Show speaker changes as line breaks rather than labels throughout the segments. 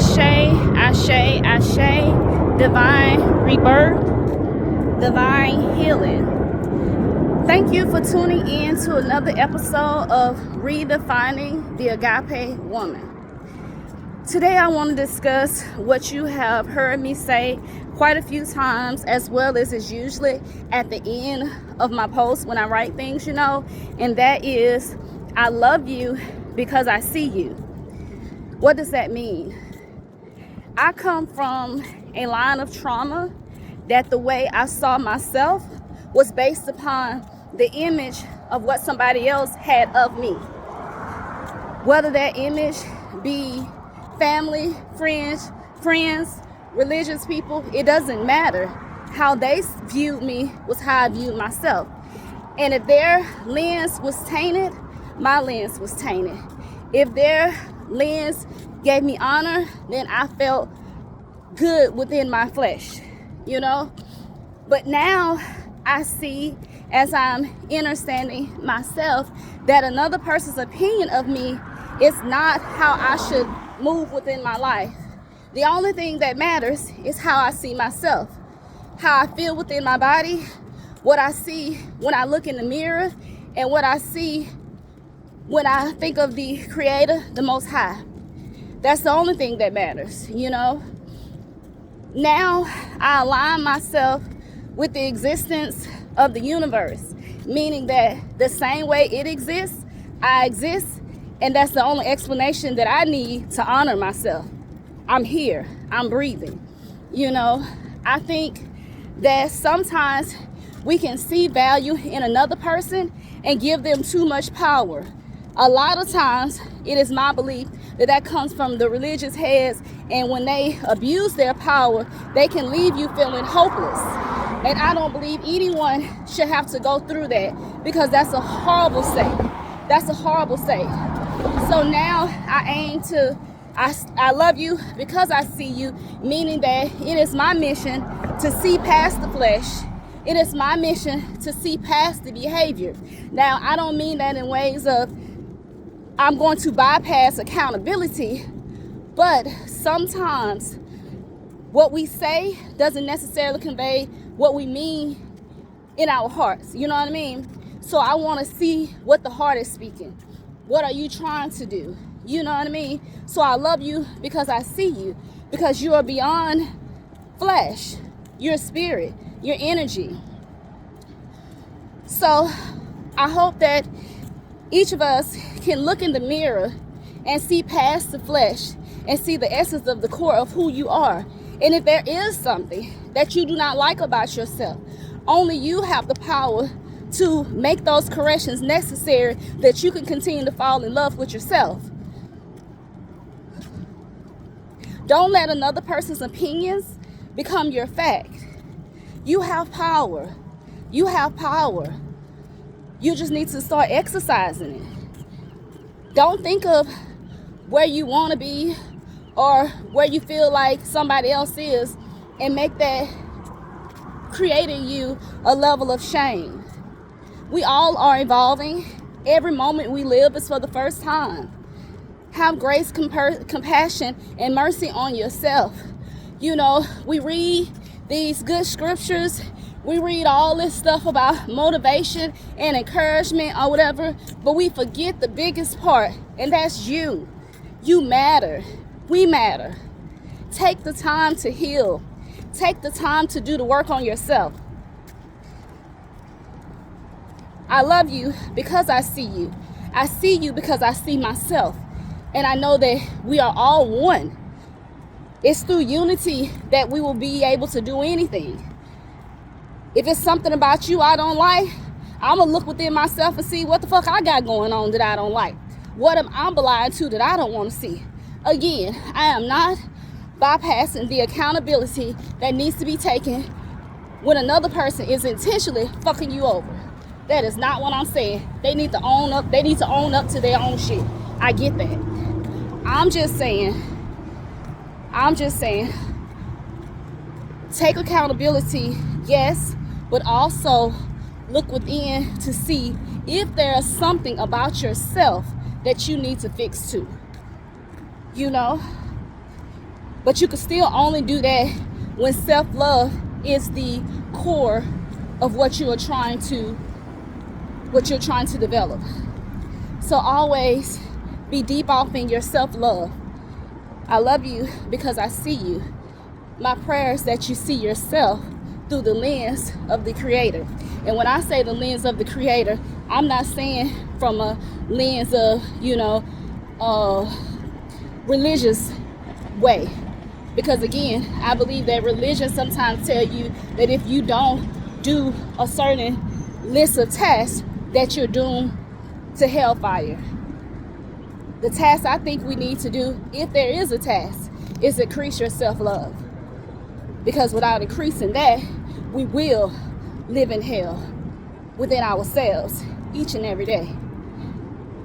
Ashe, Ashe, Ashe, divine rebirth, divine healing. Thank you for tuning in to another episode of Redefining the Agape Woman. Today I want to discuss what you have heard me say quite a few times, as well as is usually at the end of my posts when I write things, and that is, I love you because I see you. What does that mean? I come from a line of trauma that the way I saw myself was based upon the image of what somebody else had of me. Whether that image be family, friends, religious people, it doesn't matter. How they viewed me was how I viewed myself. And if their lens was tainted, my lens was tainted. If their lens gave me honor, then I felt good within my flesh, But now I see, as I'm understanding myself, that another person's opinion of me is not how I should move within my life. The only thing that matters is how I see myself, how I feel within my body, what I see when I look in the mirror, and what I see when I think of the Creator, the Most High. That's the only thing that matters, Now I align myself with the existence of the universe, meaning that the same way it exists, I exist, and that's the only explanation that I need to honor myself. I'm here, I'm breathing, I think that sometimes we can see value in another person and give them too much power. A lot of times, it is my belief that comes from the religious heads, and when they abuse their power, they can leave you feeling hopeless. And I don't believe anyone should have to go through that, because that's a horrible state. That's a horrible state. So now I aim to, I love you because I see you, meaning that it is my mission to see past the flesh. It is my mission to see past the behavior. Now, I don't mean that in ways of I'm going to bypass accountability, but sometimes what we say doesn't necessarily convey what we mean in our hearts. You know what I mean? So I want to see what the heart is speaking. What are you trying to do? You know what I mean? So I love you because I see you, because you are beyond flesh. You're spirit, your energy. So I hope that each of us can look in the mirror and see past the flesh and see the essence of the core of who you are. And if there is something that you do not like about yourself, only you have the power to make those corrections necessary that you can continue to fall in love with yourself. Don't let another person's opinions become your fact. You have power. You have power. You just need to start exercising it. Don't think of where you want to be or where you feel like somebody else is and make that creating you a level of shame. We all are evolving. Every moment we live is for the first time. Have grace, compassion, and mercy on yourself. We read these good scriptures. We read all this stuff about motivation and encouragement or whatever, but we forget the biggest part, and that's you. You matter. We matter. Take the time to heal. Take the time to do the work on yourself. I love you because I see you. I see you because I see myself. And I know that we are all one. It's through unity that we will be able to do anything. If it's something about you I don't like, I'm going to look within myself and see what the fuck I got going on that I don't like. What am I blind to that I don't want to see? Again, I am not bypassing the accountability that needs to be taken when another person is intentionally fucking you over. That is not what I'm saying. They need to own up. They need to own up to their own shit. I get that. I'm just saying, take accountability, yes, but also look within to see if there's something about yourself that you need to fix too. But you can still only do that when self-love is the core of what you're trying to develop. So always be deep off in your self-love. I love you because I see you. My prayer is that you see yourself through the lens of the Creator. And when I say the lens of the Creator, I'm not saying from a lens of, religious way. Because again, I believe that religion sometimes tell you that if you don't do a certain list of tasks, that you're doomed to hellfire. The task I think we need to do, if there is a task, is increase your self-love. Because without increasing that, we will live in hell within ourselves each and every day.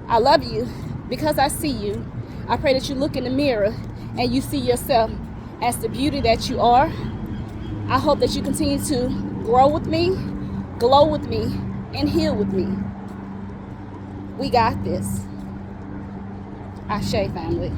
I love you because I see you. I pray that you look in the mirror and you see yourself as the beauty that you are. I hope that you continue to grow with me, glow with me, and heal with me. We got this. Ashe, family.